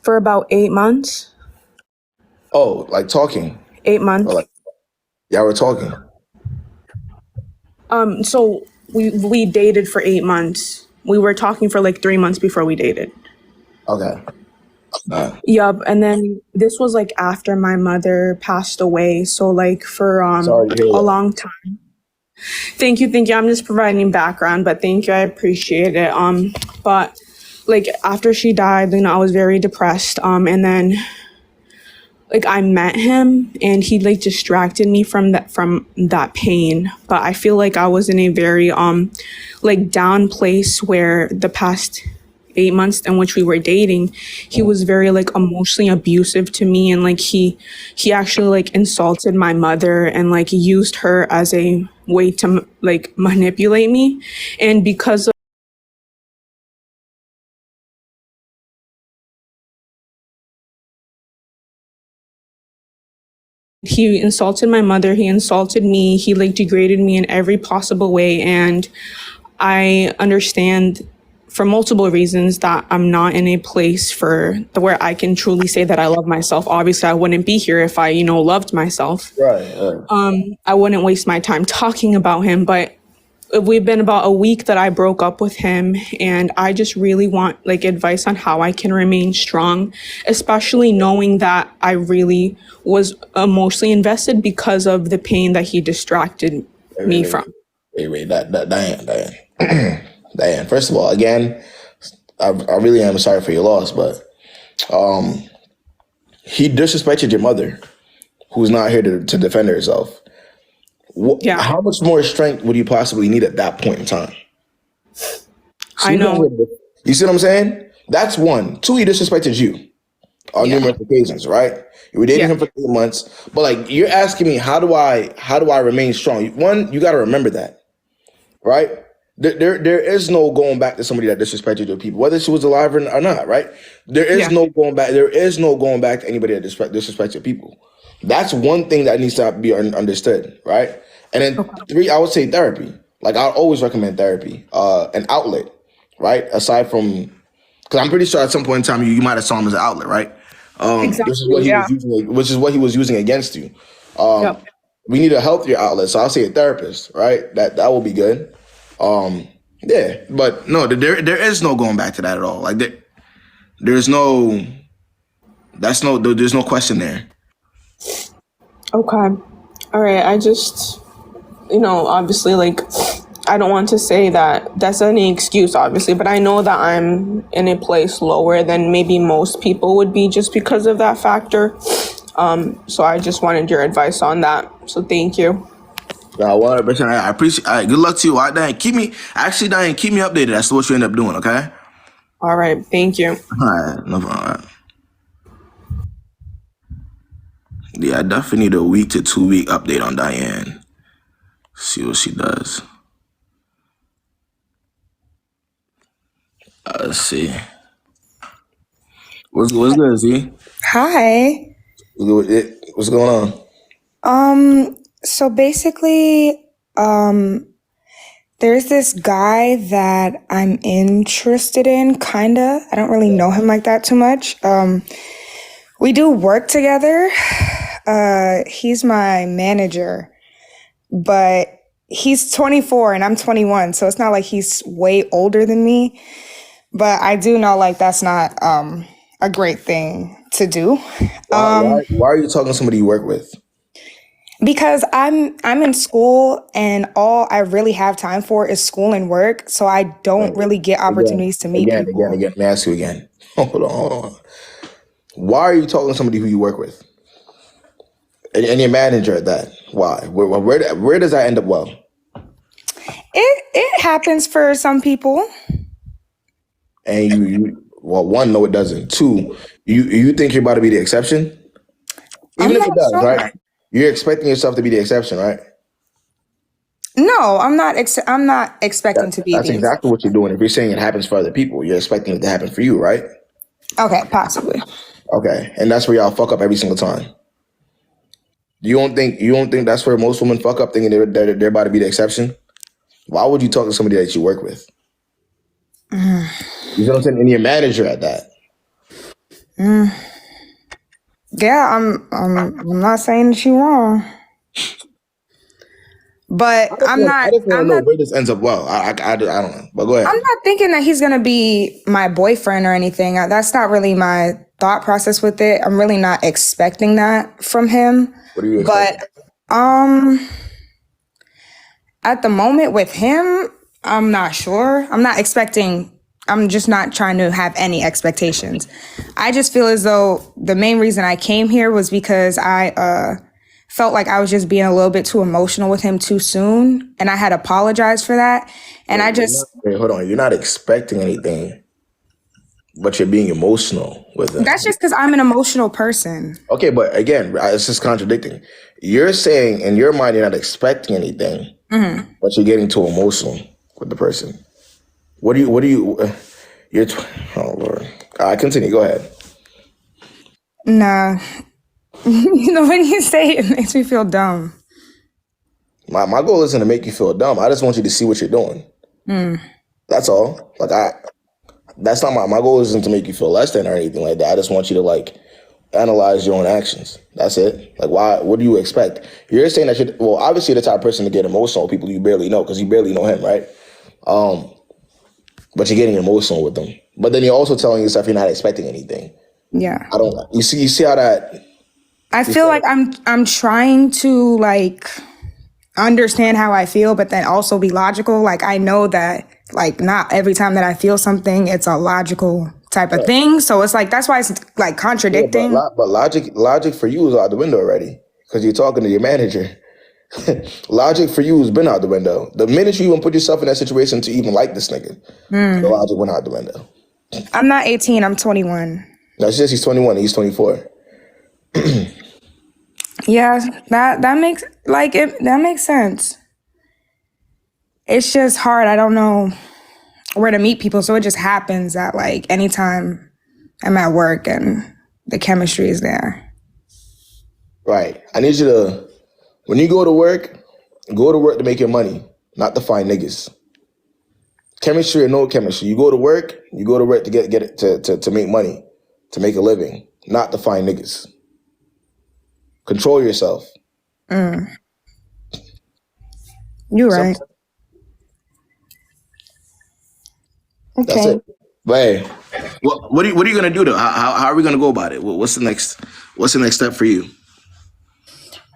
For about 8 months. Oh, like talking? 8 months. Or like y'all were talking? So we dated for 8 months. We were talking for like 3 months before we dated. Okay. Yup. And then this was like after my mother passed away. So like for Sorry to hear a that. long time. Thank you. I'm just providing background, but thank you. I appreciate it. But like after she died, I was very depressed. And then like I met him and he like distracted me from that pain. But I feel like I was in a very like down place where the past 8 months in which we were dating, he was very like emotionally abusive to me, and like he actually like insulted my mother and like used her as a way to like manipulate me. And because of he insulted my mother, he insulted me, he like degraded me in every possible way. And I understand for multiple reasons that I'm not in a place for where I can truly say that I love myself. Obviously, I wouldn't be here if I, loved myself. Right. I wouldn't waste my time talking about him, but we've been about a week that I broke up with him, and I just really want like advice on how I can remain strong, especially knowing that I really was emotionally invested because of the pain that he distracted me from. Wait, Diane. Diane, first of all, again, I really am sorry for your loss, but he disrespected your mother, who's not here to defend herself. Yeah, How much more strength would you possibly need at that point in time? I know. You see what I'm saying? That's one. Two, he disrespected you on Yeah. numerous occasions, right? You were dating Yeah. him for 3 months, but like you're asking me, how do I remain strong? One, you got to remember that, right? There is no going back to somebody that disrespected your people, whether she was alive or not, right? There is Yeah. no going back. There is no going back to anybody that disrespects your people. That's one thing that needs to be understood, right? And then three, I would say therapy. Like I always recommend therapy, an outlet, right? Aside from, because I'm pretty sure at some point in time you might have saw him as an outlet, right? This is what Exactly. he Yeah. was using, which is what he was using against you. Yep. We need a healthier outlet, so I'll say a therapist, right? That will be good. Yeah, but no, there is no going back to that at all. Like there's no, there's no question there. Okay. All right. I just, obviously, like, I don't want to say that that's any excuse, obviously, but I know that I'm in a place lower than maybe most people would be just because of that factor. So I just wanted your advice on that. So thank you. No, 100%. I appreciate. All right, good luck to you. All right, Diane, keep me updated as to what you end up doing. Okay. All right. Thank you. All right, no problem. All right. Yeah, I definitely need a week to 2 week update on Diane. See what she does. Let's see. What's good, Z? Hi. What's going on? So basically, there's this guy that I'm interested in, kinda. I don't really know him like that too much. We do work together. He's my manager, but he's 24 and I'm 21, so it's not like he's way older than me. But I do know like that's not a great thing to do. Why are you talking to somebody you work with? Because I'm in school and all I really have time for is school and work, so I don't really get opportunities to meet people. Again. Let me ask you again. Hold on. Why are you talking to somebody who you work with? And your manager at that? Why? Where does that end up well? It happens for some people. And well, one, no, it doesn't. Two, you think you're about to be the exception? Even if it does, sure. right? You're expecting yourself to be the exception, right? No, I'm not expecting to be That's the exactly what you're doing. If you're saying it happens for other people, you're expecting it to happen for you, right? Okay, possibly. Okay, and that's where y'all fuck up every single time. You don't think that's where most women fuck up, thinking they're about to be the exception? Why would you talk to somebody that you work with? You know what I'm saying? And your manager at that. Yeah, I'm not saying that you're wrong, but I just want to know where this ends up well. I don't know, but go ahead. I'm not thinking that he's gonna be my boyfriend or anything. That's not really my thought process with it. I'm really not expecting that from him. What do you expect? But at the moment with him, I'm not sure. I'm just not trying to have any expectations. I just feel as though the main reason I came here was because I felt like I was just being a little bit too emotional with him too soon. And I had apologized for that. And Wait, hold on. You're not expecting anything, but you're being emotional with them. that's just because I'm an emotional person. Okay, but again, it's just contradicting. You're saying in your mind you're not expecting anything, but you're getting too emotional with the person. Oh Lord. Continue, go ahead. Nah. When you say it, it makes me feel dumb. My goal isn't to make you feel dumb. I just want you to see what you're doing. That's all. That's not my goal isn't to make you feel less than or anything like that. I just want you to analyze your own actions. That's it. What do you expect? You're saying that obviously you're the type of person to get emotional with people you barely know because you barely know him, right? But you're getting emotional with them. But then you're also telling yourself you're not expecting anything. Yeah. You see how that. I feel like I'm trying to understand how I feel, but then also be logical. I know that not every time that I feel something, it's a logical type of thing. So it's that's why it's contradicting. Yeah, but logic for you is out the window already because you're talking to your manager. Logic for you has been out the window. The minute you even put yourself in that situation to even like this nigga, the logic went out the window. I'm not 18. I'm 21. No, she says he's 21 and he's 24. Yeah, that makes that makes sense. It's just hard. I don't know where to meet people, so it just happens that anytime I'm at work and the chemistry is there. Right. I need you to, when you go to work to make your money, not to find niggas. Chemistry or no chemistry, you go to work to get it to make money, to make a living, not to find niggas. Control yourself. You're right. Okay. That's it. But hey, what are you gonna do though? How are we gonna go about it? What's the next step for you?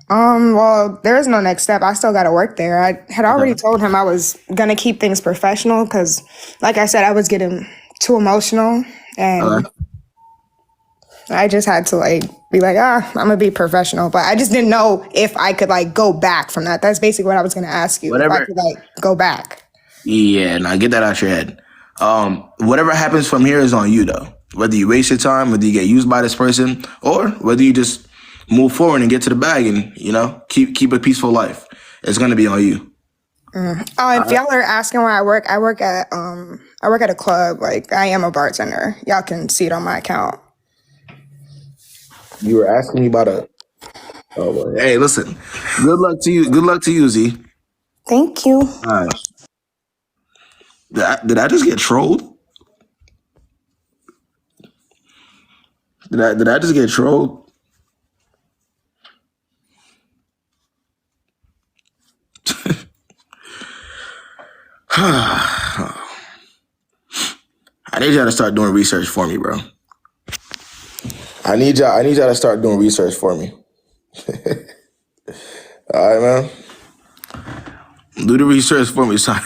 Well, there is no next step. I still got to work there. I had already told him I was gonna keep things professional because, like I said, I was getting too emotional, and I just had to be I'm gonna be professional. But I just didn't know if I could go back from that. That's basically what I was gonna ask you. If I could go back. Yeah, now get that out your head. Whatever happens from here is on you though. Whether you waste your time, whether you get used by this person, or whether you just move forward and get to the bag and keep a peaceful life, it's gonna be on you. Oh, if y'all are asking where I work at a club. I am a bartender. Y'all can see it on my account. You were asking me about Oh, boy. Hey, listen. Good luck to you. Good luck to you, Z. Thank you. All right. Did I just get trolled? Did I just get trolled? I need y'all to start doing research for me, bro. I need y'all to start doing research for me. All right, man. Do the research for me, son.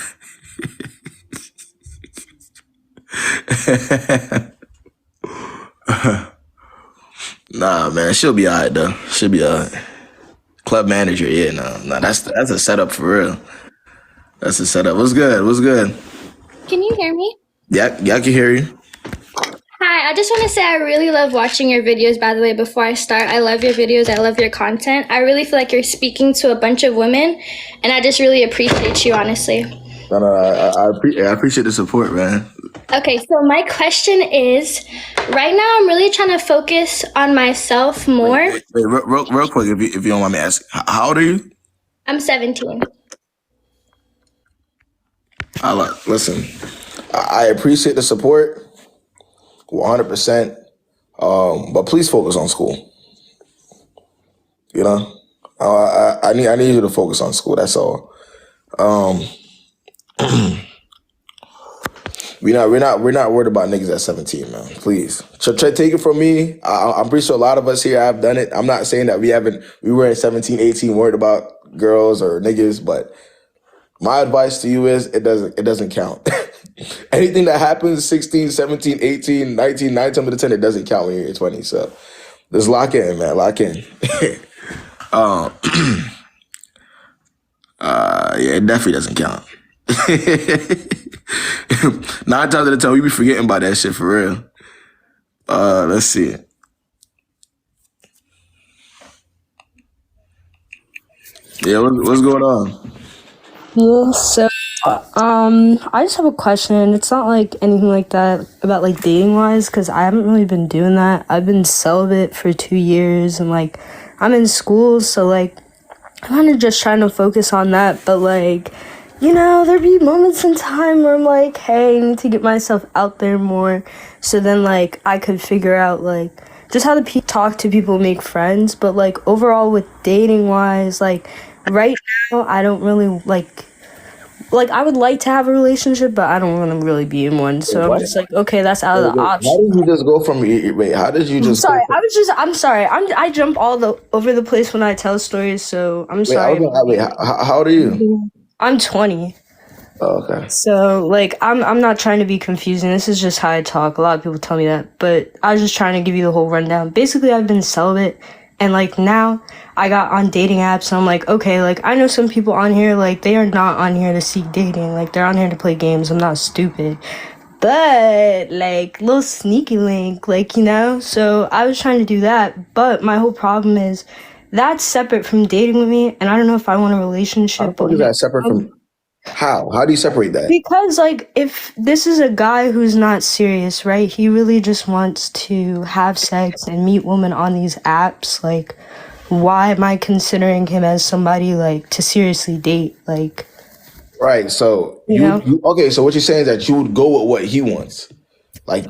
Nah, man, she'll be all right though. She'll be all right. Club manager, yeah, no, that's a setup for real. That's a setup. What's good? What's good? Can you hear me? Yeah, I can hear you. Hi, I just want to say I really love watching your videos, by the way, before I start. I love your videos. I love your content. I really feel like you're speaking to a bunch of women, and I just really appreciate you, honestly. No, I appreciate the support, man. Okay, so my question is, right now I'm really trying to focus on myself more. Wait, real quick, if you don't mind me asking, how old are you? I'm 17. Listen, I appreciate the support, 100%. But please focus on school. You know, I need you to focus on school. That's all. We're not worried about niggas at 17, man. Please, try take it from me. I'm pretty sure a lot of us here have done it. I'm not saying that we were at 17, 18 worried about girls or niggas, but my advice to you is it doesn't count. Anything that happens 16, 17, 18, 19, 9 times out of 10, it doesn't count when you're 20. So just lock in, man. Lock in. Yeah, it definitely doesn't count. 9 times out of 10, we be forgetting about that shit for real. Let's see. Yeah, what's going on? Yeah, so I just have a question. It's not like anything like that about like dating wise, because I haven't really been doing that. I've been celibate for 2 years, and like I'm in school, so like I'm kind of just trying to focus on that. But like, you know, there'd be moments in time where I'm like, hey, I need to get myself out there more, so then like I could figure out like just how to talk to people, make friends. But like overall with dating wise, like right now I don't really like I would like to have a relationship, but I don't want to really be in one. So I'm just like, okay, that's out of the How option. did you just go from? Wait, how did you just? Sorry, I'm sorry. I jump over the place when I tell stories, so I'm Wait, sorry. how old are you? I'm 20. Oh, okay. So like I'm not trying to be confusing. This is just how I talk. A lot of people tell me that, but I was just trying to give you the whole rundown. Basically, I've been celibate, and like now I got on dating apps, and I'm like, okay, like I know some people on here, like they are not on here to seek dating. Like they're on here to play games. I'm not stupid. But like little sneaky link, like, you know, so I was trying to do that, but my whole problem is that's separate from dating with me, and I don't know if I want a relationship. How is that separate from? How do you separate that? Because like if this is a guy who's not serious, right? He really just wants to have sex and meet women on these apps. Like, why am I considering him as somebody like to seriously date? Like, Right. So you okay? So what you're saying is that you would go with what he wants, like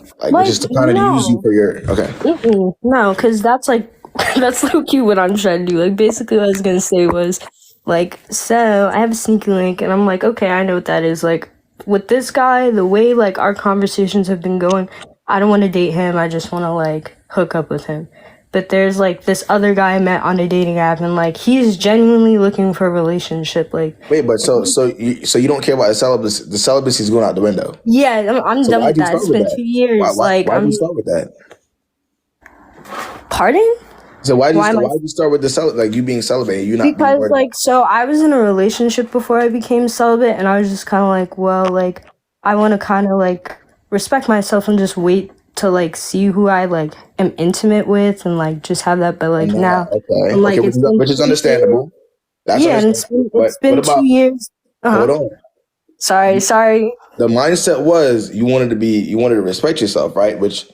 just to kind of use you for your okay. No, because that's like that's low key what I'm trying to do. Like basically what I was gonna say was like, so I have a sneaky link, and I'm like, okay, I know what that is. Like with this guy, the way like our conversations have been going, I don't want to date him. I just want to like hook up with him. But there's like this other guy I met on a dating app, and like he's genuinely looking for a relationship. Like, wait, but so you don't care about the celibacy? The celibacy is going out the window. Yeah, I'm done with that. It's been 2 years. Why did you start with that? Pardon? So why did you start with the like you being celibate? You not because like so I was in a relationship before I became celibate, and I was just kind of like, well, like I want to kind of like respect myself and just wait to like see who I like am intimate with, and like just have that. But like now, okay, like, okay, which is understandable. That's it's been 2 years. Hold on. Sorry. The mindset was you wanted to respect yourself, right? Which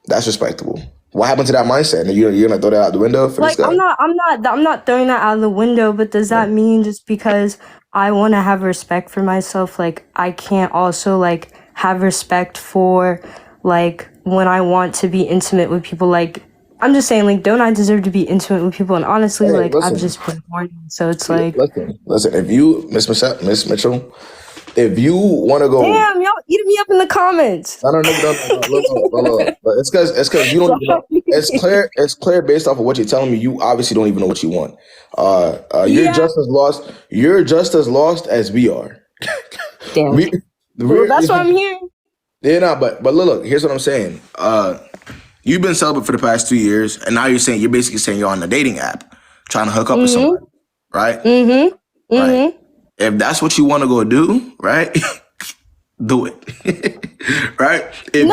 that's respectable. What happened to that mindset? And you're gonna throw that out the window for like this guy? I'm not throwing that out of the window, but does that mean just because I want to have respect for myself, like I can't also like have respect for like when I want to be intimate with people? Like I'm just saying, like, don't I deserve to be intimate with people? And honestly, like listen, I've just been horny, so it's like listen. If you Miss Mitchell, if you want to go, damn, y'all eating me up in the comments. No. But it's because you don't. It's clear based off of what you're telling me. You obviously don't even know what you want. You're just as lost. You're just as lost as we are. Damn. Well, that's what I'm hearing. Yeah, but look. Here's what I'm saying. You've been celibate for the past 2 years, and now you're basically saying you're on a dating app trying to hook up with someone, right? Right. If that's what you want to go do, right? Do it. Right? If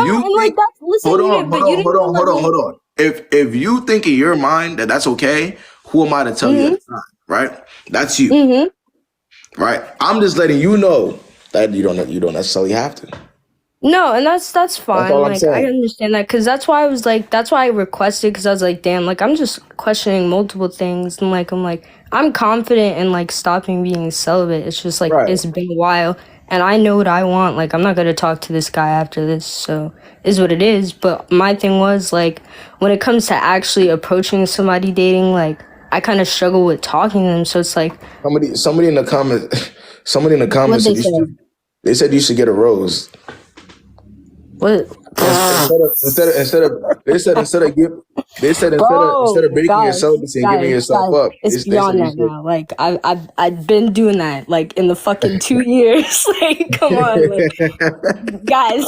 hold on. If you think in your mind that that's okay, who am I to tell you that's not, right? That's you. Right? I'm just letting you know that you don't necessarily have to. No, and that's fine. That's like I understand that, because that's why I requested, because I was like, damn, like I'm just questioning multiple things, and like I'm confident in like stopping being celibate. It's just like It's been a while, and I know what I want. Like, I'm not gonna talk to this guy after this, so is what it is. But my thing was, like, when it comes to actually approaching somebody dating, like, I kind of struggle with talking to them. So it's like, Somebody in the comments, somebody in the what comments they said say? they said you should get a rose. What? Instead of Bro, breaking your celibacy and giving yourself up, it's they said beyond you that should. now. Like, I've been doing that, like, in the fucking 2 years. Like, come on, like, guys.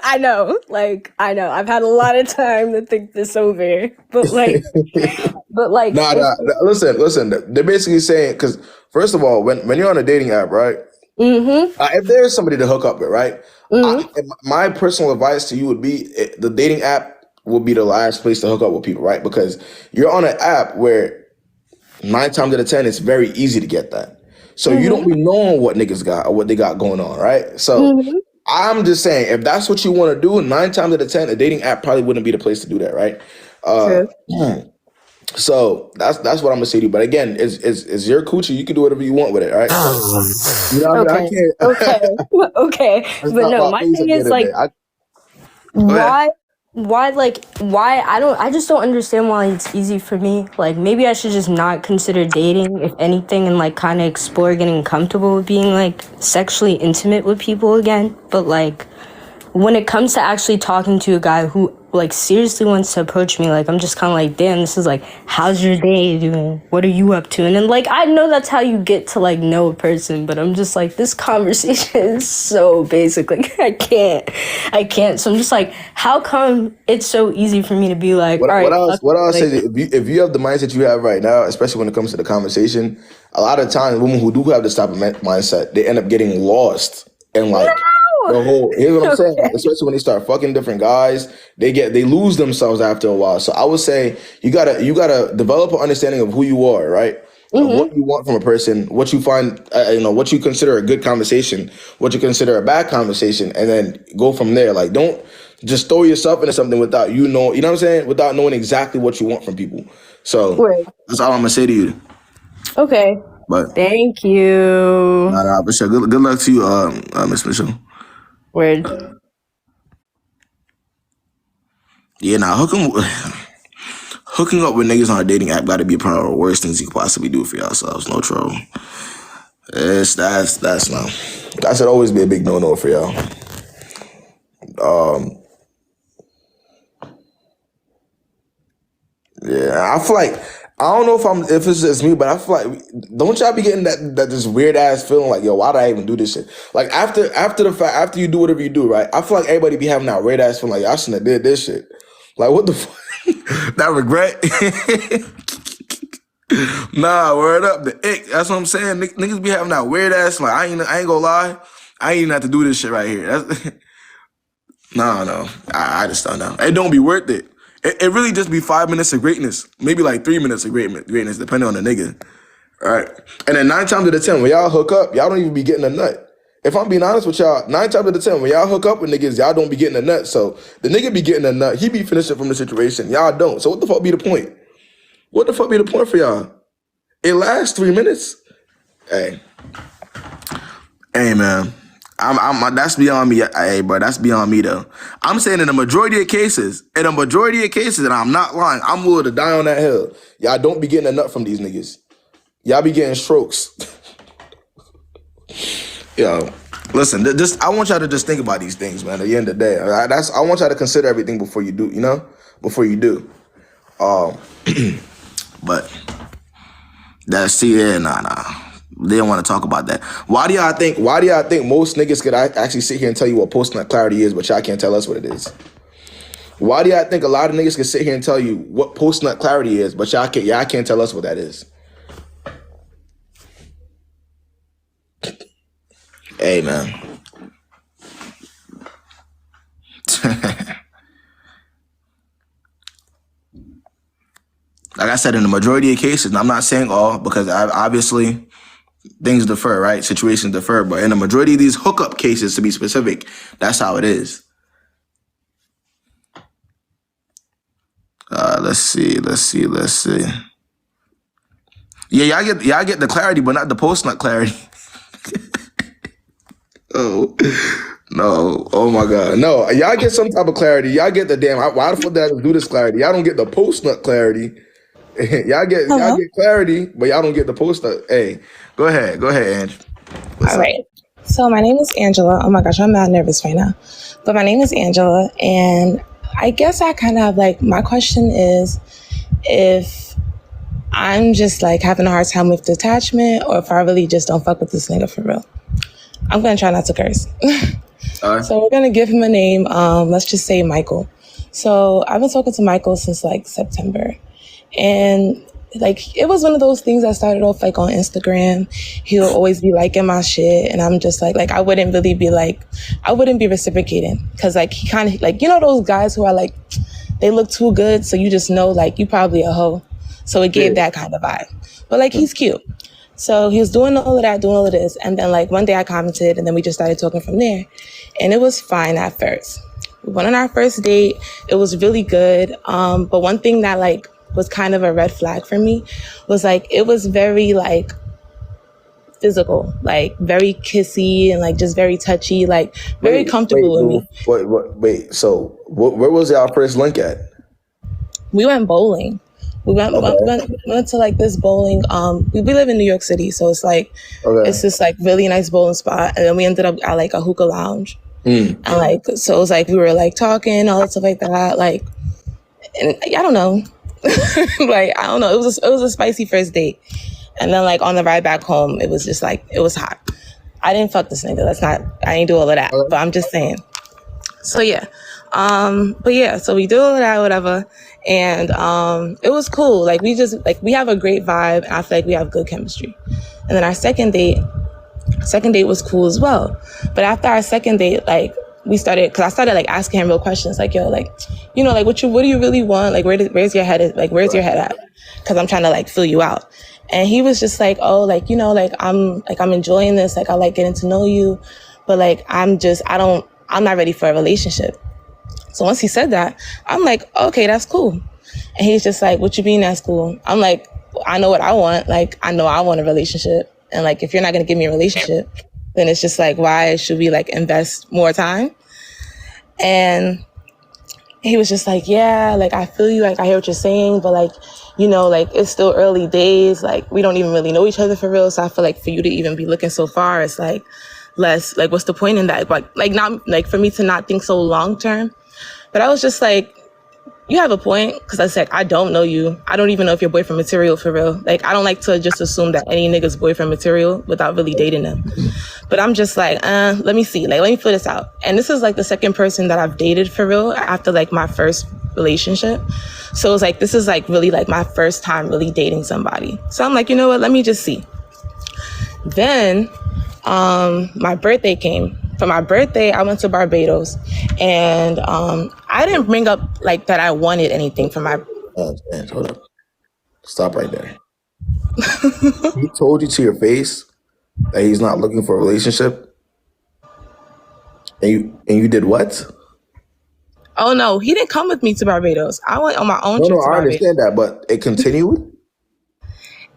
I know. I've had a lot of time to think this over, but like, it's, Listen. They're basically saying because first of all, when you're on a dating app, right? If there's somebody to hook up with, right? My personal advice to you would be the dating app would be the last place to hook up with people, right? Because you're on an app where 9 times out of 10 it's very easy to get that. So you don't be knowing what niggas got or what they got going on, right? So I'm just saying, if that's what you want to do, 9 times out of 10, a dating app probably wouldn't be the place to do that, right? true. So that's what I'm gonna say to you. But again, it's your coochie. You can do whatever you want with it, right? So, you know what I mean? Okay. I can't. Okay. It's But not no, about my face at thing the is end of the like, day. Go ahead. why I just don't understand why it's easy for me. Like, maybe I should just not consider dating, if anything, and like kind of explore getting comfortable with being like sexually intimate with people again. But like, when it comes to actually talking to a guy who like seriously wants to approach me, like, I'm just kind of like, damn, this is like, how's your day doing? What are you up to? And then like, I know that's how you get to like know a person, but I'm just like, this conversation is so basic. Like, I can't. So I'm just like, how come it's so easy for me to be like, all right, fuck What it, I'll say like, is if you have the mindset you have right now, especially when it comes to the conversation, a lot of times women who do have this type of mindset, they end up getting lost and like the whole. Here's what I'm saying. Like, especially when they start fucking different guys, they lose themselves after a while. So I would say you gotta develop an understanding of who you are, right? Of what you want from a person, what you find, what you consider a good conversation, what you consider a bad conversation, and then go from there. Like, don't just throw yourself into something without you know what I'm saying, without knowing exactly what you want from people. So word. that's all I'm gonna say to you. Okay. But Thank you. nah, for sure. Good luck to you, Miss Mitchell. Word. Yeah, nah, hooking up with niggas on a dating app got to be probably the worst things you could possibly do for yourselves. No trouble. That's no. That should always be a big no for y'all. Yeah, I feel like I don't know if it's just me, but I feel like don't y'all be getting that this weird ass feeling like, yo, why did I even do this shit? Like after the fact, after you do whatever you do, right? I feel like everybody be having that weird ass feeling like I shouldn't have did this shit. Like what the fuck? That regret. Nah, word up, the ick. That's what I'm saying. Niggas be having that weird ass like I ain't gonna lie, I ain't even have to do this shit right here. That's no. I just don't know. It don't be worth it. It really just be 5 minutes of greatness. Maybe like 3 minutes of greatness, depending on the nigga. All right. And then 9 times out of 10, when y'all hook up, y'all don't even be getting a nut. If I'm being honest with y'all, 9 times out of 10, when y'all hook up with niggas, y'all don't be getting a nut. So the nigga be getting a nut. He be finishing from the situation. Y'all don't. So what the fuck be the point? What the fuck be the point for y'all? It lasts 3 minutes. Hey, man. That's beyond me. Hey, bro, that's beyond me though. I'm saying in the majority of cases, and I'm not lying, I'm willing to die on that hill. Y'all don't be getting a nut from these niggas. Y'all be getting strokes. Yo, listen, I want y'all to just think about these things, man. At the end of the day, I want y'all to consider everything before you do. Before you do. But nah. They don't want to talk about that. Why do y'all think most niggas could actually sit here and tell you what post-nut clarity is, but y'all can't tell us what it is? Why do y'all think a lot of niggas can sit here and tell you what post-nut clarity is, but y'all can't tell us what that is? Hey, man. Like I said, in the majority of cases, and I'm not saying all, because obviously things differ, right? Situations differ. But in the majority of these hookup cases, to be specific, that's how it is. Let's see. Yeah, y'all get the clarity, but not the post-nut clarity. Oh, no. Oh my God. No, y'all get some type of clarity. Y'all get the damn. Why the fuck did I just do this clarity? Y'all don't get the post nut clarity. y'all Hello. get clarity, but y'all don't get the post nut. Hey, go ahead. Go ahead, Ange. What's All up? right. So my name is Angela. Oh my gosh, I'm mad nervous right now. But my name is Angela, and I guess I kind of have like my question is if I'm just like having a hard time with detachment, or if I really just don't fuck with this nigga for real. I'm gonna try not to curse. All right. So we're gonna give him a name. Let's just say Michael. So I've been talking to Michael since like September, and like it was one of those things that started off like on Instagram. He'll always be liking my shit, and I'm just like I wouldn't really be like, I wouldn't be reciprocating because like he kind of like, you know, those guys who are like, they look too good, so you just know like you probably a hoe. So it gave that kind of vibe. But like he's cute. So he was doing all of that, doing all of this. And then like one day I commented and then we just started talking from there. And it was fine at first. We went on our first date. It was really good. But one thing that like was kind of a red flag for me was like, it was very like physical, like very kissy and like just very touchy, like very comfortable with me. Wait. So, where was our first link at? We went bowling. We went to like this bowling. We live in New York City, so it's like it's this like really nice bowling spot, and then we ended up at like a hookah lounge, and like so it was like we were like talking all that stuff like that, like, and I don't know, like I don't know. It was a spicy first date, and then like on the ride back home, it was just like it was hot. I didn't fuck this nigga. I ain't do all of that, but I'm just saying. So yeah. But yeah, so we do all of that, whatever. And it was cool. Like we have a great vibe and I feel like we have good chemistry. And then our second date was cool as well. But after our second date, like I started like asking him real questions, like, yo, like, you know, like what do you really want? Like where's your head at? Cause I'm trying to like fill you out. And he was just like, oh, like, you know, like I'm enjoying this. Like I like getting to know you, but like I'm not ready for a relationship. So once he said that, I'm like, okay, that's cool. And he's just like, what you mean that's cool? I'm like, I know what I want. Like, I know I want a relationship. And like, if you're not going to give me a relationship, then it's just like, why should we like invest more time? And he was just like, yeah, like, I feel you. Like, I hear what you're saying, but like, you know, like it's still early days. Like, we don't even really know each other for real. So I feel like for you to even be looking so far, it's like less, like, what's the point in that? Like not like for me to not think so long term. But I was just like, you have a point. Because I said, I don't know you. I don't even know if you're boyfriend material for real. Like, I don't like to just assume that any nigga's boyfriend material without really dating them. But I'm just like, let me see. Like, let me figure this out. And this is like the second person that I've dated for real after like my first relationship. So it's like, this is like really like my first time really dating somebody. So I'm like, you know what? Let me just see. Then my birthday came. For my birthday, I went to Barbados, and I didn't bring up like that I wanted anything for my. Man, hold up. Stop right there. He told you to your face that he's not looking for a relationship, and you did what? Oh no, he didn't come with me to Barbados. I went on my own trip No, to I Barbados. understand that, but it continued.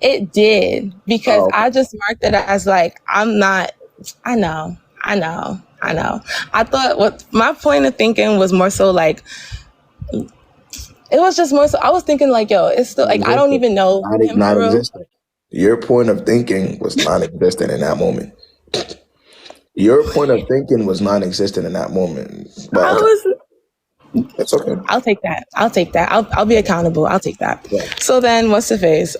It did because I just marked it as like I'm not. I know. I thought what my point of thinking was more so like, it was just more so, I was thinking like, yo, it's still like, I don't even know him for real. Your point of thinking was non-existent in that moment. Your point of thinking was non-existent in that moment. But it's okay. I'll take that. I'll be accountable. I'll take that. Yeah. So then what's the face?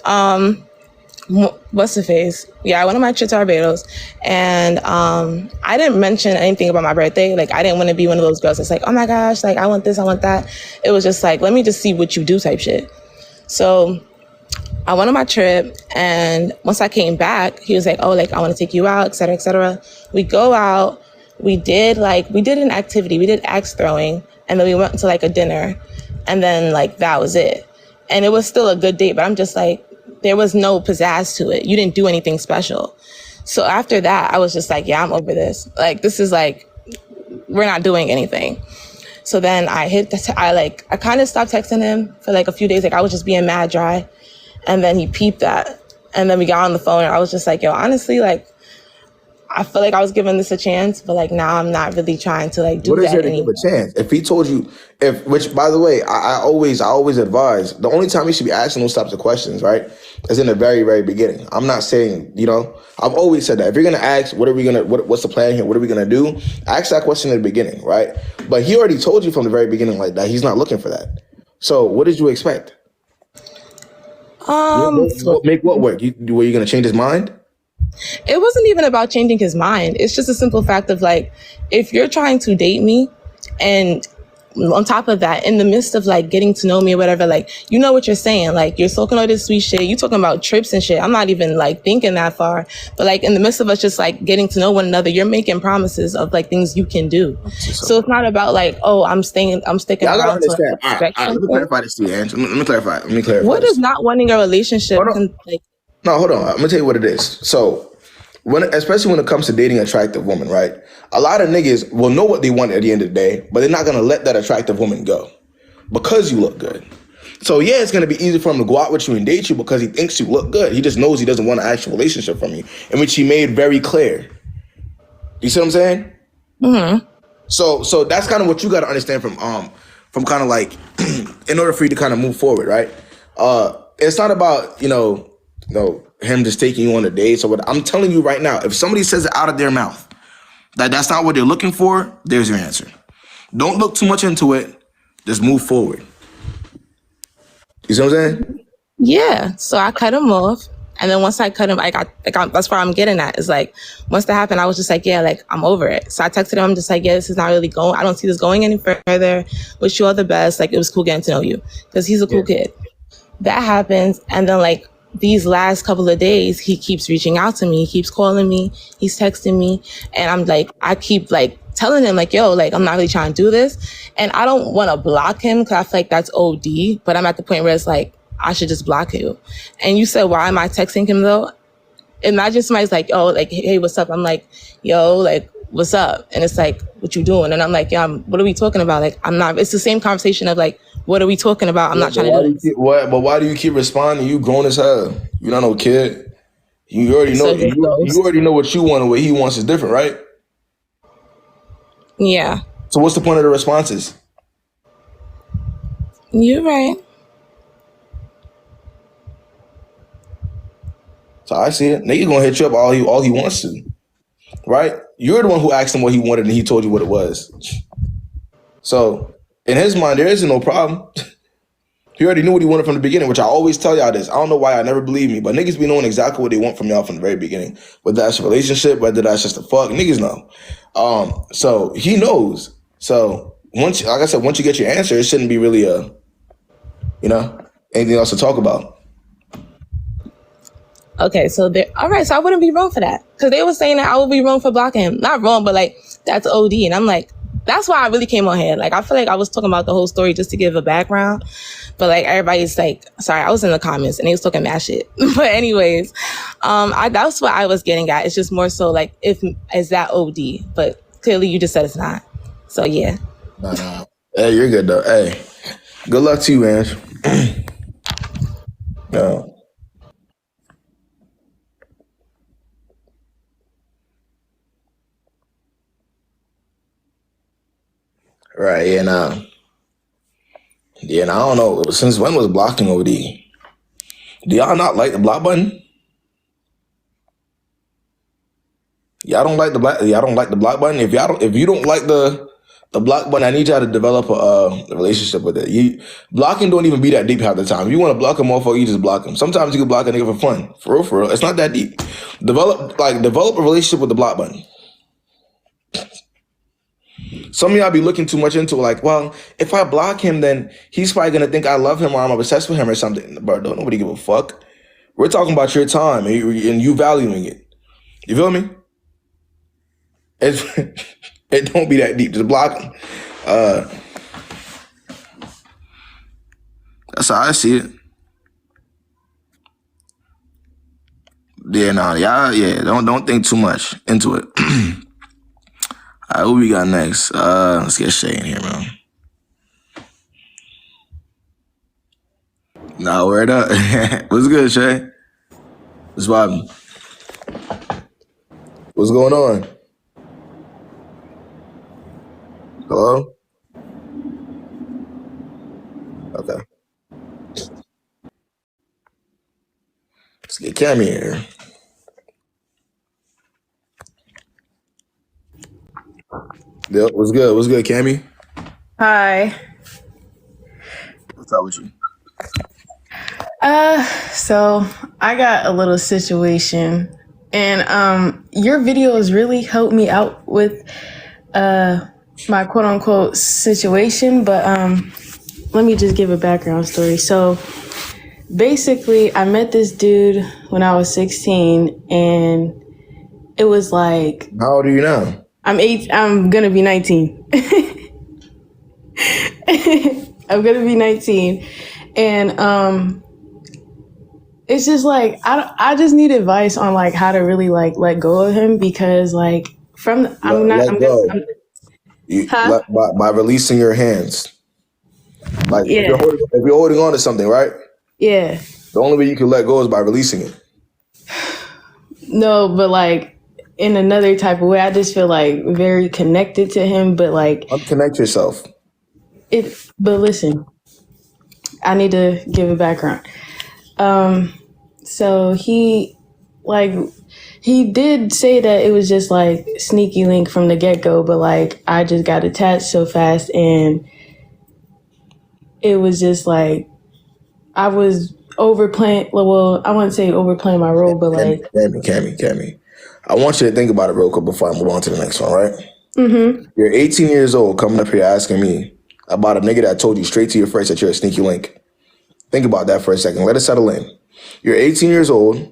Yeah, I went on my trip to Barbados, and I didn't mention anything about my birthday. Like, I didn't want to be one of those girls that's like, oh my gosh, like I want this, I want that. It was just like, let me just see what you do type shit. So I went on my trip, and once I came back, he was like, oh, like I want to take you out, et cetera, et cetera. We go out, we did an activity, we did axe throwing, and then we went to like a dinner, and then like that was it. And it was still a good date, but I'm just like, there was no pizzazz to it. You didn't do anything special. So after that, I was just like, yeah, I'm over this. Like, this is like, we're not doing anything. So then I kind of stopped texting him for like a few days. Like, I was just being mad dry. And then he peeped that. And then we got on the phone, and I was just like, yo, honestly, like, I feel like I was giving this a chance, but like now I'm not really trying to like do What is that there to anymore. give a chance? If he told you, which by the way, I always advise, the only time you should be asking those types of questions, right, is in the very, very beginning. I'm not saying, I've always said that if you're gonna ask, what's the plan here? What are we gonna do? Ask that question in the beginning, right? But he already told you from the very beginning like that he's not looking for that. So what did you expect? Make what work? Were you gonna change his mind? It wasn't even about changing his mind. It's just a simple fact of like, if you're trying to date me and on top of that, in the midst of like getting to know me or whatever, like, you know what you're saying, like you're talking all this sweet shit, you talking about trips and shit. I'm not even like thinking that far, but like in the midst of us just like getting to know one another, you're making promises of like things you can do. So it's not about like, oh, I'm sticking I gotta around to understand. like, All right, let me clarify this to you, Ange. Let me clarify. what this. is not wanting a relationship? No, hold on. I'm gonna tell you what it is. So, especially when it comes to dating attractive women, right? A lot of niggas will know what they want at the end of the day, but they're not gonna let that attractive woman go because you look good. So yeah, it's gonna be easy for him to go out with you and date you because he thinks you look good. He just knows he doesn't want an actual relationship from you, in which he made very clear. You see what I'm saying? Mm-hmm. So that's kind of what you got to understand from kind of like in order for you to kind of move forward, right? It's not about him just taking you on a date. So what I'm telling you right now, if somebody says it out of their mouth that that's not what they're looking for, there's your answer. Don't look too much into it. Just move forward. You see what I'm saying? Yeah. So I cut him off. And then once I cut him, that's where I'm getting at. Is like, once that happened, I was just like, yeah, like, I'm over it. So I texted him, I'm just like, yeah, this is not really going, I don't see this going any further. Wish you all the best. Like, it was cool getting to know you. Because he's a cool kid. That happens. And then, like, these last couple of days, he keeps reaching out to me. He keeps calling me. He's texting me. And I'm like, I keep, like, telling him, like, yo, like, I'm not really trying to do this. And I don't want to block him because I feel like that's OD. But I'm at the point where it's like, I should just block you. And you said, why am I texting him though? Imagine somebody's like, oh, like, hey, what's up? I'm like, yo, like, what's up? And it's like, what you doing? And I'm like, yeah, what are we talking about? Like, I'm not, it's the same conversation of like, what are we talking about? I'm not trying to do this. But why do you keep responding? You grown as hell. You're not no kid. You already know, you already know what you want and what he wants is different, right? Yeah. So what's the point of the responses? You're right. So I see it. Nigga gonna hit you up all he wants to, right? You're the one who asked him what he wanted and he told you what it was. So in his mind, there isn't no problem. He already knew what he wanted from the beginning, which I always tell y'all this. I don't know why I never believe me, but niggas be knowing exactly what they want from y'all from the very beginning. Whether that's a relationship, whether that's just a fuck, niggas know. So he knows. So once, like I said, once you get your answer, it shouldn't be really anything else to talk about. Okay, so all right, so I wouldn't be wrong for that. Because they were saying that I would be wrong for blocking him. Not wrong, but like, that's OD. And I'm like, that's why I really came on here. Like, I feel like I was talking about the whole story just to give a background. But like, everybody's like, sorry, I was in the comments and they was talking mad shit. But anyways, that's what I was getting at. It's just more so like, is that OD? But clearly you just said it's not. So yeah. Nah. Hey, you're good though. Hey, good luck to you, man. No. Right, and I don't know. Since when was blocking OD? Do y'all not like the block button? Y'all don't like the block button. If you don't like the block button, I need y'all to develop a relationship with it. Blocking don't even be that deep half the time. If you want to block a motherfucker, you just block him. Sometimes you can block a nigga for fun. For real. It's not that deep. Develop a relationship with the block button. Some of y'all be looking too much into it, like, well, if I block him, then he's probably gonna think I love him or I'm obsessed with him or something. Bro, don't nobody give a fuck. We're talking about your time and you valuing it. You feel me? It don't be that deep. Just block him. That's how I see it. Don't think too much into it. All right, who we got next? Let's get Shay in here, man. Nah, word up. What's good, Shay? What's vibing? What's going on? Hello? Okay. Let's get Cammy here. Yep, what's good? What's good, Cammy? Hi. What's up with you? So I got a little situation, and your videos really helped me out with my quote unquote situation, but let me just give a background story. So basically I met this dude when I was 16, and it was like, How old are you now? I'm gonna be 19. I'm gonna be 19, and it's just like I just need advice on like how to really like let go of him, because like By releasing your hands. Like Yeah. if you're holding on to something, right? Yeah. The only way you can let go is by releasing it. No, but like in another type of way, I just feel like very connected to him, but like Unconnect yourself. But listen, I need to give a background. So he did say that it was just like sneaky link from the get-go, but like I just got attached so fast, and it was just like I was overplaying. Well, I wouldn't say overplaying my role, but like Cammy. I want you to think about it real quick before I move on to the next one, right? Mm-hmm. You're 18 years old coming up here asking me about a nigga that told you straight to your face that you're a sneaky link. Think about that for a second. Let it settle in. You're 18 years old,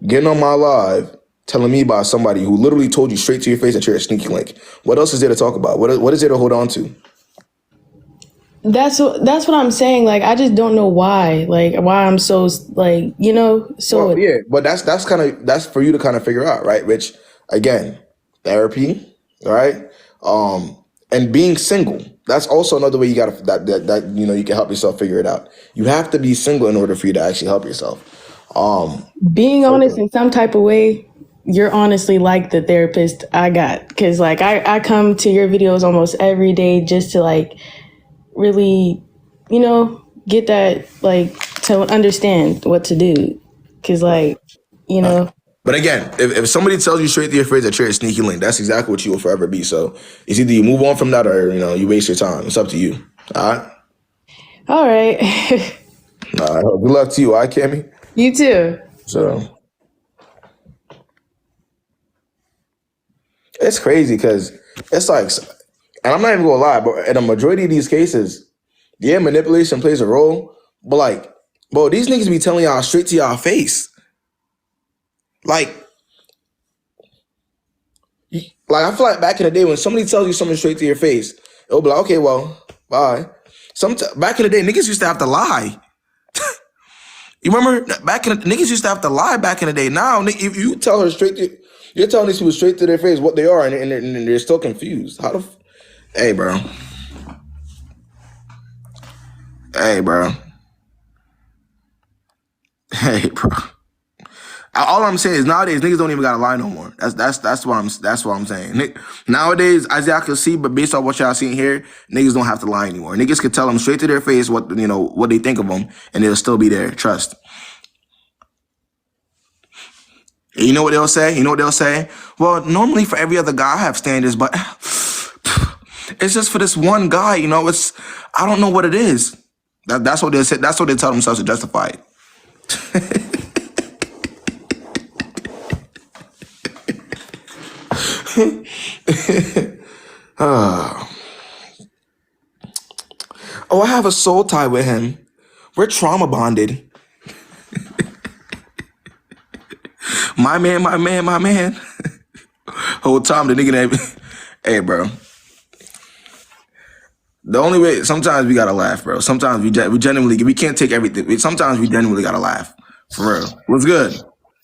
getting on my live, telling me about somebody who literally told you straight to your face that you're a sneaky link. What else is there to talk about? What is there to hold on to? That's what I'm saying. Like, I just don't know why. Like, why I'm so like, so. Well, yeah, but that's for you to kind of figure out, right? Which, again, therapy, right? And being single. That's also another way you gotta that you can help yourself figure it out. You have to be single in order for you to actually help yourself. Being honest in some type of way, you're honestly like the therapist I got, because like I come to your videos almost every day just to like really, get that, like, to understand what to do, because like, But again, if somebody tells you straight to your face that you're a sneaky link, that's exactly what you will forever be. So it's either you move on from that or you waste your time. It's up to you. All right. All right. All right. Good luck to you. All right, Cammy. You too. So it's crazy because it's like, and I'm not even gonna lie, but in a majority of these cases, yeah, manipulation plays a role. But like, bro, these niggas be telling y'all straight to y'all face. Like I feel like back in the day when somebody tells you something straight to your face, it'll be like, okay, well, bye. Back in the day, niggas used to have to lie. You remember niggas used to have to lie back in the day. Now, if you tell her you're telling these people straight to their face what they are, and they're still confused. Hey, bro. Hey, bro. Hey, bro. All I'm saying is nowadays niggas don't even gotta lie no more. That's what I'm saying. Nowadays, as y'all can see, but based on what y'all seeing here, niggas don't have to lie anymore. Niggas can tell them straight to their face what they think of them, and they'll still be there. Trust. And you know what they'll say? Well, normally for every other guy I have standards, but it's just for this one guy. I don't know what it is. That's what they say. That's what they tell themselves to justify it. Oh, I have a soul tie with him. We're trauma bonded. My man. Whole time the nigga that, hey, bro. The only way, sometimes we gotta laugh, bro. Sometimes we genuinely, we can't take everything. Sometimes we genuinely gotta laugh. For real. What's good?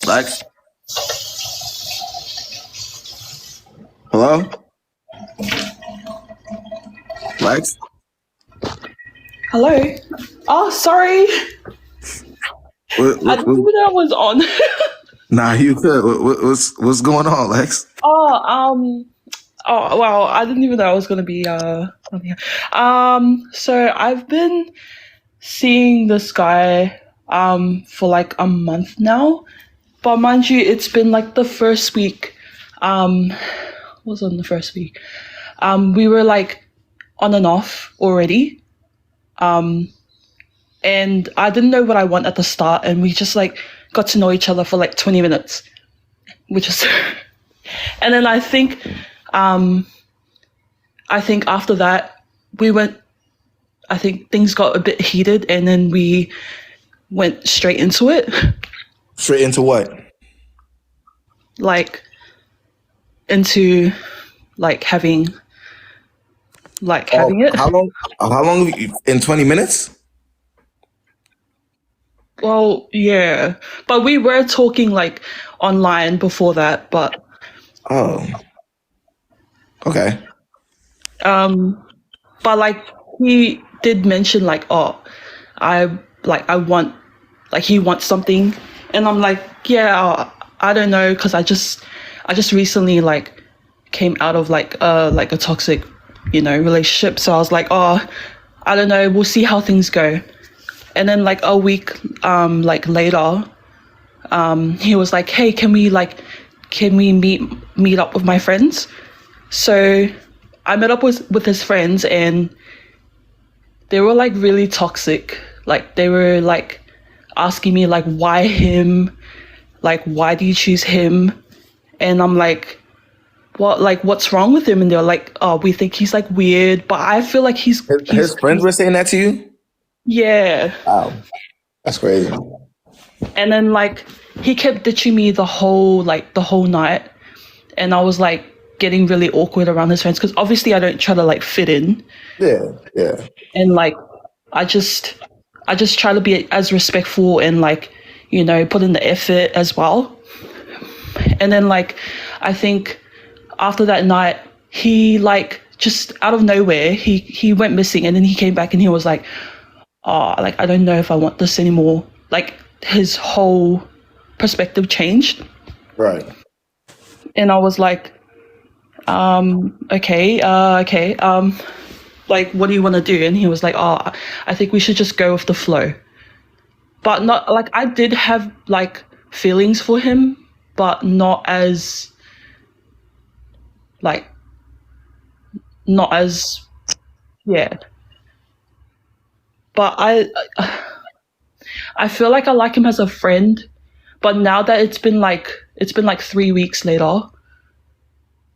Lex? Hello? Lex? Hello? Oh, sorry. I didn't know that was on. Nah, you good. What's going on, Lex? Oh, wow, I didn't even know I was gonna be on here. So I've been seeing this guy for like a month now. But mind you, it's been like the first week. What was on the first week? We were like on and off already. And I didn't know what I want at the start, and we just like got to know each other for like 20 minutes, which is and then I think after that I think things got a bit heated, and then we went straight into it. Straight into what? Like into like having it. How long? How long? In 20 minutes? Well, yeah, but we were talking like online before that, but Oh, okay. but like he did mention like, oh, I want, like he wants something, and I'm like, yeah, I don't know, because I just recently like came out of like a toxic, relationship, so I was like, oh, I don't know, we'll see how things go. And then like a week like later, he was like, hey, can we meet up with my friends? So I met up with his friends, and they were like really toxic. Like they were like asking me like, why him? Like, why do you choose him? And I'm like, what? Like, what's wrong with him? And they're like, oh, we think he's like weird, but I feel like he's His friends were saying that to you? yeah. Wow, that's crazy. And then like he kept ditching me the whole night, and I was like getting really awkward around his friends, because obviously I don't try to like fit in, Yeah, yeah. and like I just try to be as respectful and like put in the effort as well. And then like I think after that night, he like just out of nowhere he went missing, and then he came back and he was like, oh, like I don't know if I want this anymore. Like his whole perspective changed. Right. And I was like, okay, like, what do you want to do? And he was like, oh, I think we should just go with the flow. But not like, I did have like feelings for him, but not as yeah. But I feel like I like him as a friend, but now that it's been like 3 weeks later,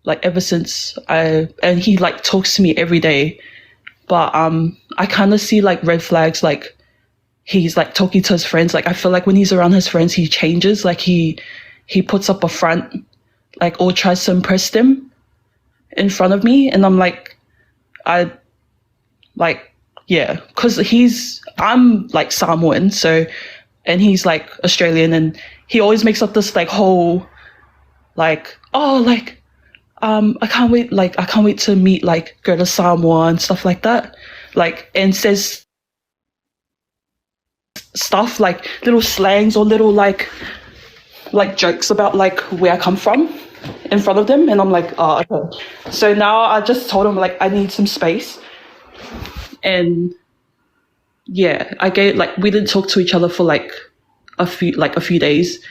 like ever since and he like talks to me every day, but I kind of see like red flags, like he's like talking to his friends. Like I feel like when he's around his friends, he changes, like he puts up a front, like, or tries to impress them in front of me, and I'm like, I like, yeah, because I'm like Samoan, so, and he's like Australian, and he always makes up this like whole like, oh, like I can't wait to meet, like go to Samoa and stuff like that, like, and says stuff like little slangs or little like jokes about like where I come from in front of them, and I'm like, oh, okay. So now I just told him like I need some space, and yeah, I gave like, we didn't talk to each other for like a few days,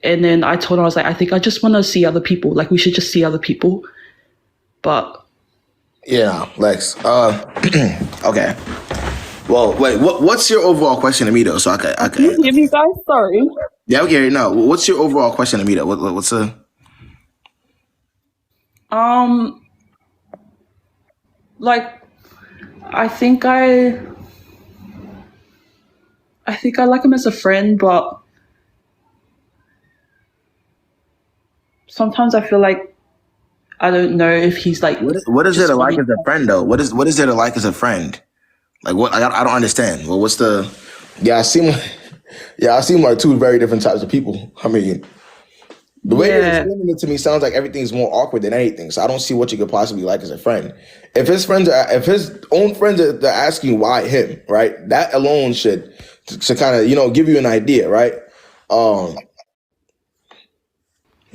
and then I told him, I was like, I think I just want to see other people, like we should just see other people. But Yeah, Lex. Okay. Well, wait. What's your overall question to me though? So I can. can you hear me, guys? Sorry. Yeah, okay. No. What's your overall question to me though? What's a? Like I think I like him as a friend, but sometimes I feel like I don't know if he's like, What is it just to like wanting. as a friend though? What is there to like as a friend? Like what? I don't understand. Well, what's the? Yeah, I seem like two very different types of people. I mean, the way you're Yeah, explaining it to me sounds like everything's more awkward than anything. So I don't see what you could possibly like as a friend. If his own friends are asking why him, right? That alone should kind of give you an idea, right? Um,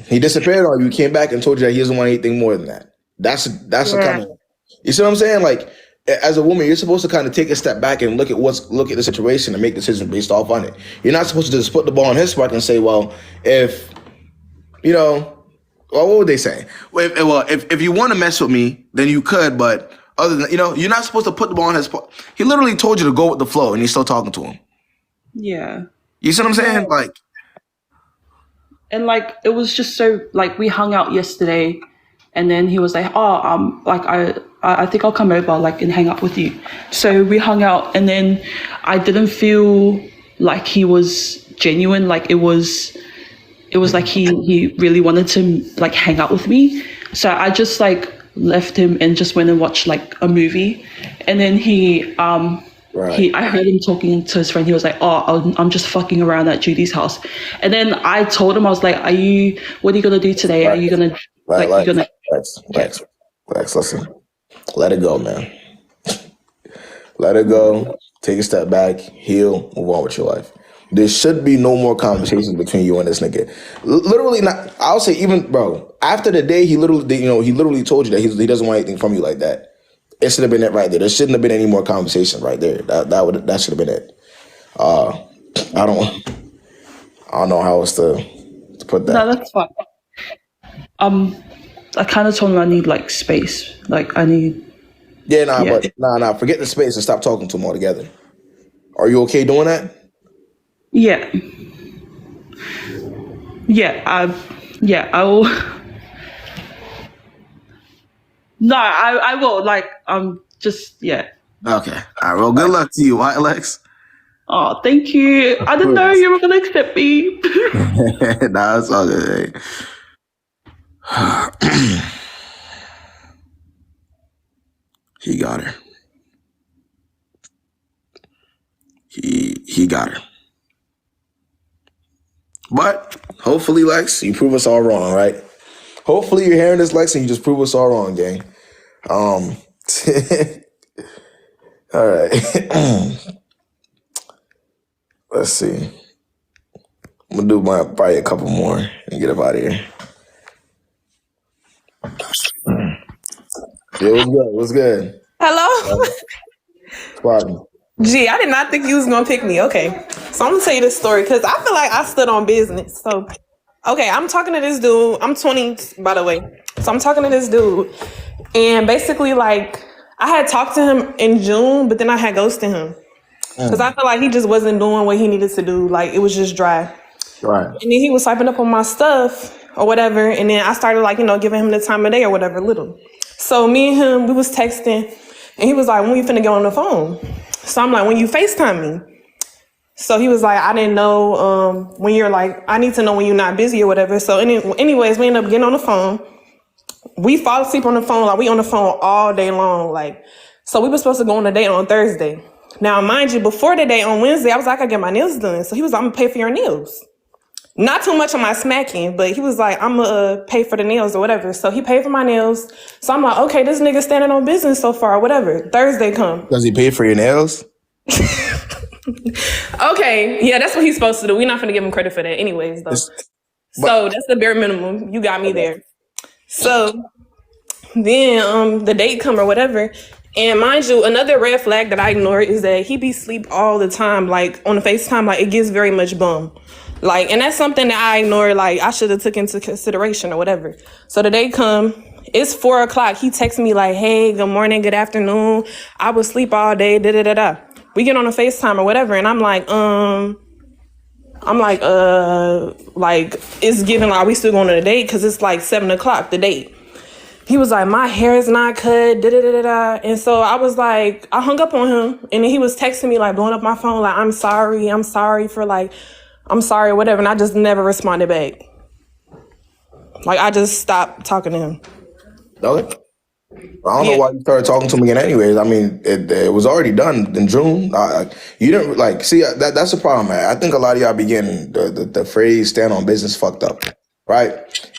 He disappeared on you, came back and told you that he doesn't want anything more than that. That's the kind of, you see what I'm saying? Like, as a woman, you're supposed to kind of take a step back and look at the situation and make decisions based off on it. You're not supposed to just put the ball in his park and say, well, if, you know, well, what would they say? Well, if you want to mess with me, then you could, but other than, you know, you're not supposed to put the ball in his park. He literally told you to go with the flow, and you're still talking to him. Yeah. You see what I'm saying? Like, and like it was just so like we hung out yesterday, and then he was like, "Oh, like I think I'll come over like and hang out with you." So we hung out, and then I didn't feel like he was genuine. Like it was like he really wanted to like hang out with me. So I just like left him and just went and watched like a movie, and then I heard him talking to his friend. He was like, "Oh, I'm just fucking around at Judy's house." And then I told him, I was like, what are you gonna do today? Are you gonna Lex, listen, let it go, man. Let it go. Take a step back, heal, move on with your life. There should be no more conversations between you and this nigga. Literally not. I'll say even, bro, after the day he literally told you that he doesn't want anything from you like that. It should have been it right there. There shouldn't have been any more conversation right there. That should have been it. I don't know how else to put that. No, that's fine. I kind of told him I need like space. Like I need. But forget the space and stop talking to him altogether. Are you okay doing that? Yeah. I will. No, I will. Like, just, yeah. Okay. All right. Well, good luck to you, Alex. Oh, thank you. I didn't know you were going to accept me. Nah, it's all good. He got her. He got her. But hopefully, Lex, you prove us all wrong, right? Hopefully you're hearing this, Lex, and you just prove us all wrong, gang. All right. Let's see. I'm gonna do probably a couple more and get up out of here. Yeah, what's good? Hello? Squad. Gee, I did not think you was gonna pick me. Okay. So I'm gonna tell you this story because I feel like I stood on business. So okay, I'm talking to this dude. I'm 20, by the way. So I'm talking to this dude. And basically, like, I had talked to him in June, but then I had ghosted him. Because I feel like he just wasn't doing what he needed to do. Like, it was just dry. Right. And then he was swiping up on my stuff or whatever. And then I started, like, giving him the time of day or whatever, little. So me and him, we was texting. And he was like, when you finna get on the phone? So I'm like, when you FaceTime me. So he was like, I didn't know when you're like, I need to know when you're not busy or whatever. So anyways, we end up getting on the phone. We fall asleep on the phone. Like, we on the phone all day long. Like, so we were supposed to go on a date on Thursday. Now, mind you, before the date on Wednesday, I was like, I get my nails done. So he was like, I'm gonna pay for your nails. Not too much on my smacking, but he was like, I'm gonna pay for the nails or whatever. So he paid for my nails. So I'm like, okay, this nigga standing on business so far or whatever. Thursday come. Does he pay for your nails? Okay, yeah, that's what he's supposed to do. We're not gonna give him credit for that anyways, though. So that's the bare minimum. You got me there. So then the date come or whatever. And mind you, another red flag that I ignore is that he be sleep all the time, like on the FaceTime, like it gets very much bum. Like, and that's something that I ignore, like I should have took into consideration or whatever. So the day come, it's 4:00. He texts me like, hey, good morning, good afternoon. I was sleep all day, da-da-da-da. We get on a FaceTime or whatever, and I'm like, it's giving like, are we still going on a date? Cause it's like 7:00, the date. He was like, my hair is not cut, da-da-da-da-da. And so I was like, I hung up on him. And then he was texting me, like, blowing up my phone, like, I'm sorry or whatever. And I just never responded back. Like, I just stopped talking to him. Okay. I don't know why you started talking to him again anyways. I mean, it was already done in June. You didn't, like, see, that's the problem, man. I think a lot of y'all be getting the phrase stand on business fucked up, right?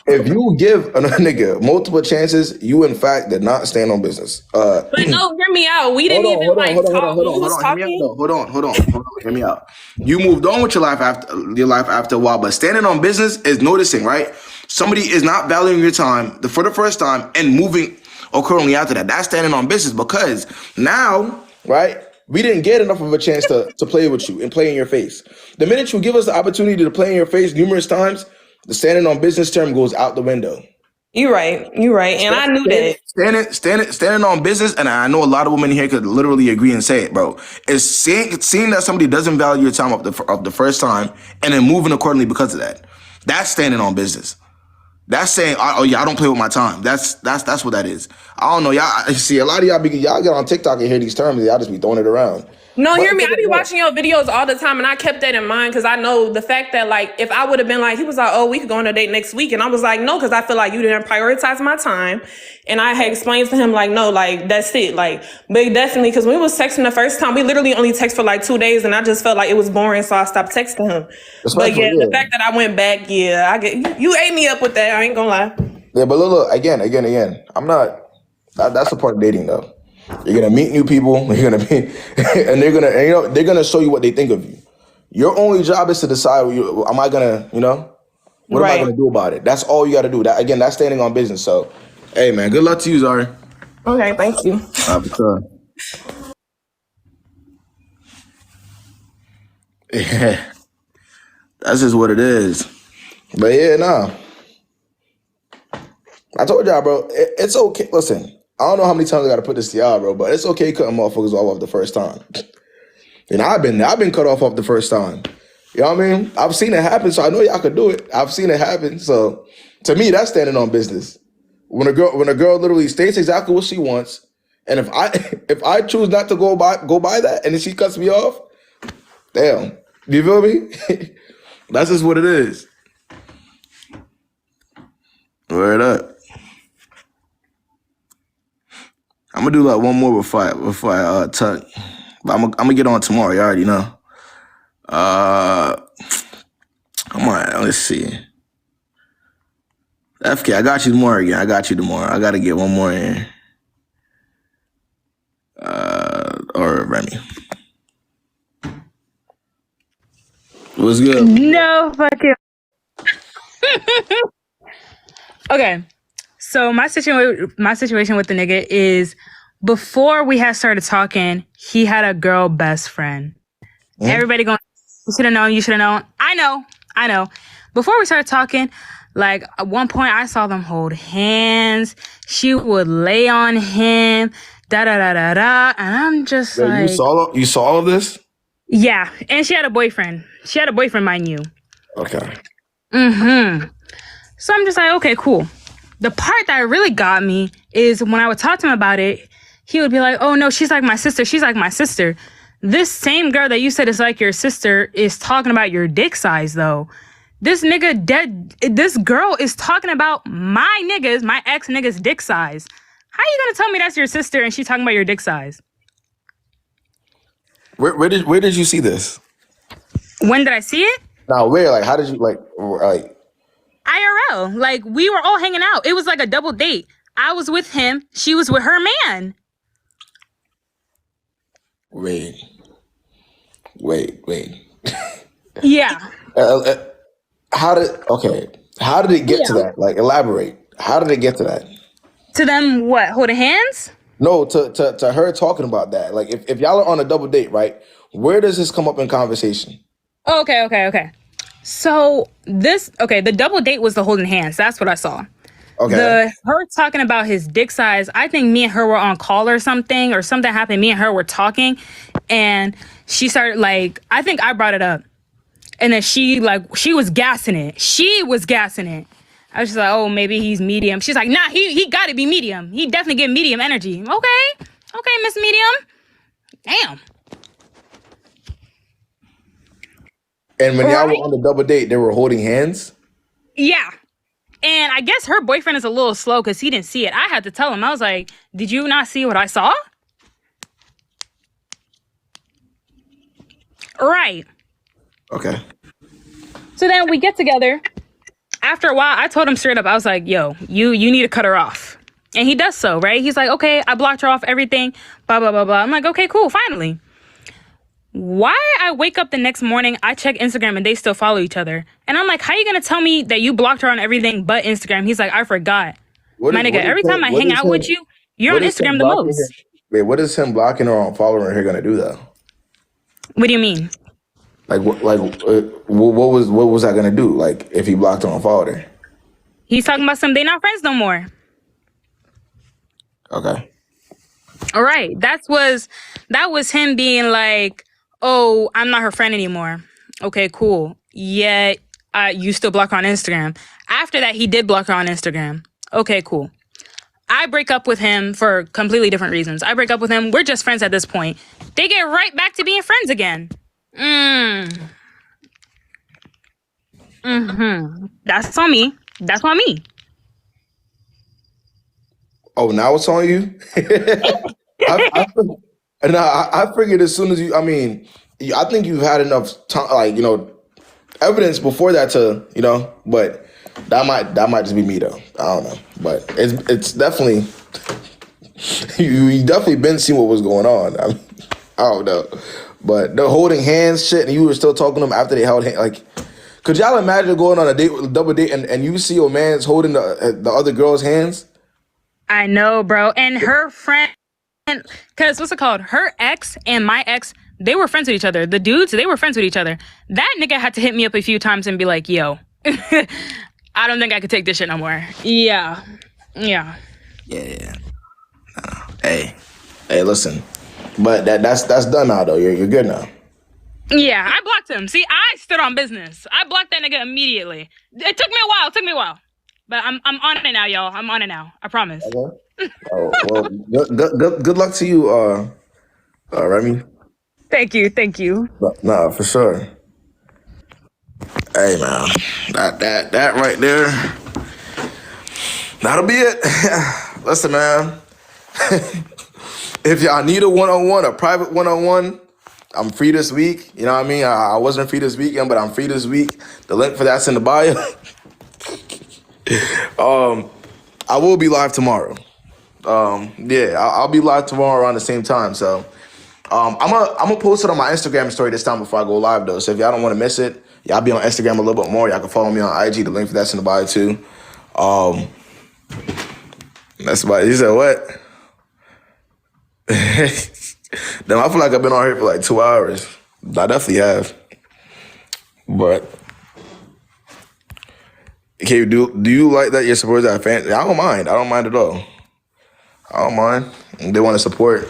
If you give a nigga multiple chances, you in fact did not stand on business. But no, hear me out. We didn't even like talk. We was Hear me out. talking. No, hold on. Hear me out. You moved on with your life after a while, but standing on business is noticing, right? Somebody is not valuing your time for the first time and moving accordingly after that. That's standing on business because now, right? We didn't get enough of a chance to play with you and play in your face. The minute you give us the opportunity to play in your face numerous times, the standing on business term goes out the window. You're right. And I knew that. Standing on business, and I know a lot of women here could literally agree and say it, bro. Is seeing that somebody doesn't value your time of the first time and then moving accordingly because of that. That's standing on business. That's saying, oh yeah, I don't play with my time. That's what that is. I don't know, y'all. See, a lot of y'all get on TikTok and hear these terms, and y'all just be throwing it around. No, hear me. I be watching your videos all the time, and I kept that in mind because I know the fact that, like, if I would have been like, he was like, oh, we could go on a date next week, and I was like, no, because I feel like you didn't prioritize my time, and I had explained to him, like, no, like, that's it, like, but definitely, because when we was texting the first time, we literally only text for like 2 days, and I just felt like it was boring, so I stopped texting him. But yeah, the fact that I went back, yeah, you ate me up with that. I ain't gonna lie. Yeah, but look, again, I'm not. That's a part of dating, though. You're gonna meet new people. You're gonna be, and they're gonna show you what they think of you. Your only job is to decide. Am I gonna, what am I gonna do about it? That's all you got to do. That's standing on business. So, hey, man, good luck to you, Zari. Okay, thank you. For sure. Yeah, that's just what it is. But yeah, nah. I told y'all, bro. It's okay. Listen. I don't know how many times I got to put this to y'all, bro, but it's okay cutting motherfuckers off the first time. I've been cut off the first time. You know what I mean? I've seen it happen, so I know y'all could do it. I've seen it happen, so to me, that's standing on business. When a girl literally states exactly what she wants, and if I choose not to go by that, and then she cuts me off, damn, you feel me? That's just what it is. Word up. I'm gonna do like one more before I tuck. But I'm gonna get on tomorrow. You already know. Come on, let's see. FK, I got you tomorrow again. I gotta get one more in. Or Remy. What's good? No fucking. Okay. So my situation with the nigga is before we had started talking, he had a girl best friend. Everybody going, you should have known. I know. Before we started talking, like at one point I saw them hold hands. She would lay on him, and I'm just like, you saw all of this? Yeah, and she had a boyfriend. Mind you. Okay. So I'm just like, okay, cool. The part that really got me is when I would talk to him about it, he would be like, oh no, she's like my sister. This same girl that you said is like your sister is talking about your dick size though. This girl is talking about my ex nigga's dick size. How you gonna tell me that's your sister and she talking about your dick size? Where did you see this? When did I see it? Now where? Like how did you like IRL. Like we were all hanging out. It was like a double date. I was with him. She was with her man. Wait. Yeah. How did it get to that? Like elaborate. How did it get to that? To them what? Holding hands? No, to her talking about that. Like if y'all are on a double date, right? Where does this come up in conversation? Okay. So the double date was the holding hands. That's what I saw. Okay. Her talking about his dick size. I think me and her were on call or something happened. Me and her were talking, and she started like I think I brought it up, and then she was gassing it. I was just like, oh, maybe he's medium. She's like, nah, he got to be medium. He definitely get medium energy. Okay, Miss Medium. Damn. And when y'all were on the double date, they were holding hands? Yeah. And I guess her boyfriend is a little slow because he didn't see it. I had to tell him. I was like, did you not see what I saw? Right. Okay. So then we get together. after a while, I told him straight up, I was like, yo, you need to cut her off. And he does so, right? He's like, okay, I blocked her off everything, blah, blah, blah, blah. I'm like, okay, cool, finally. Why I wake up the next morning, I check Instagram and they still follow each other. And I'm like, how you gonna tell me that you blocked her on everything but Instagram? He's like, I forgot. My nigga, every time I hang out with you, you're on Instagram the most. Wait, what is him blocking her on following her gonna do though? What do you mean? Like, what was that gonna do? Like, if he blocked her and followed her? He's talking about they not friends no more. Okay. All right. That was him being like, oh, I'm not her friend anymore. Okay, cool. Yeah, you still block her on Instagram. After that, he did block her on Instagram. Okay, cool. I break up with him for completely different reasons. I break up with him. We're just friends at this point. They get right back to being friends again. That's on me. That's on me. Oh, now it's on you? I figured as soon as you, I think you've had enough time, evidence before that to, but that might just be me though. I don't know, but it's definitely, you definitely been seeing what was going on. I don't know, but the holding hands shit, and you were still talking to them after they held hands, like, could y'all imagine going on a double date and you see your man's holding the other girl's hands? I know, bro. And her friend, because what's it called? Her ex and my ex, they were friends with each other. The dudes, they were friends with each other. That nigga had to hit me up a few times and be like, yo, I don't think I could take this shit no more. Yeah. Yeah. Hey, listen. But that's done now, though. You're good now. Yeah, I blocked him. See, I stood on business. I blocked that nigga immediately. It took me a while. But I'm on it now, y'all. I'm on it now. I promise. Okay. Oh, well, good luck to you, Remy. Thank you. Nah, for sure. Hey, man, that right there, that'll be it. Listen, man, if y'all need a one-on-one, a private one-on-one, I'm free this week. You know what I mean? I wasn't free this weekend, but I'm free this week. The link for that's in the bio. I will be live tomorrow. I'll be live tomorrow around the same time. So, I'm gonna post it on my Instagram story this time before I go live though. So if y'all don't want to miss it, y'all be on Instagram a little bit more. Y'all can follow me on IG. The link for that's in the bio too. That's about it. You said what? Damn, I feel like I've been on here for like 2 hours. I definitely have. But okay, do you like that your supporters are fans? I don't mind. I don't mind at all. I don't mind. If they want to support,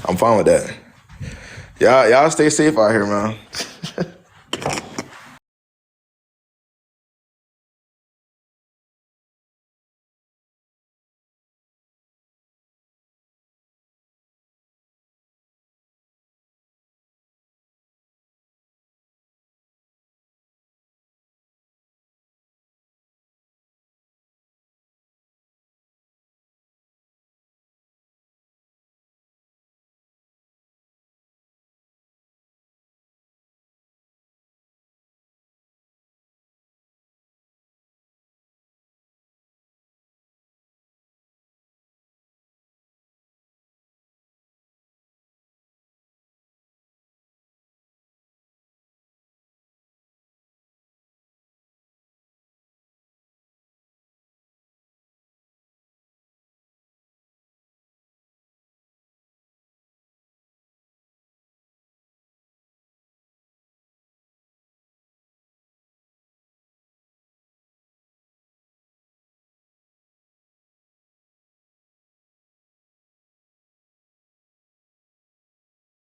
I'm fine with that. Y'all stay safe out here, man.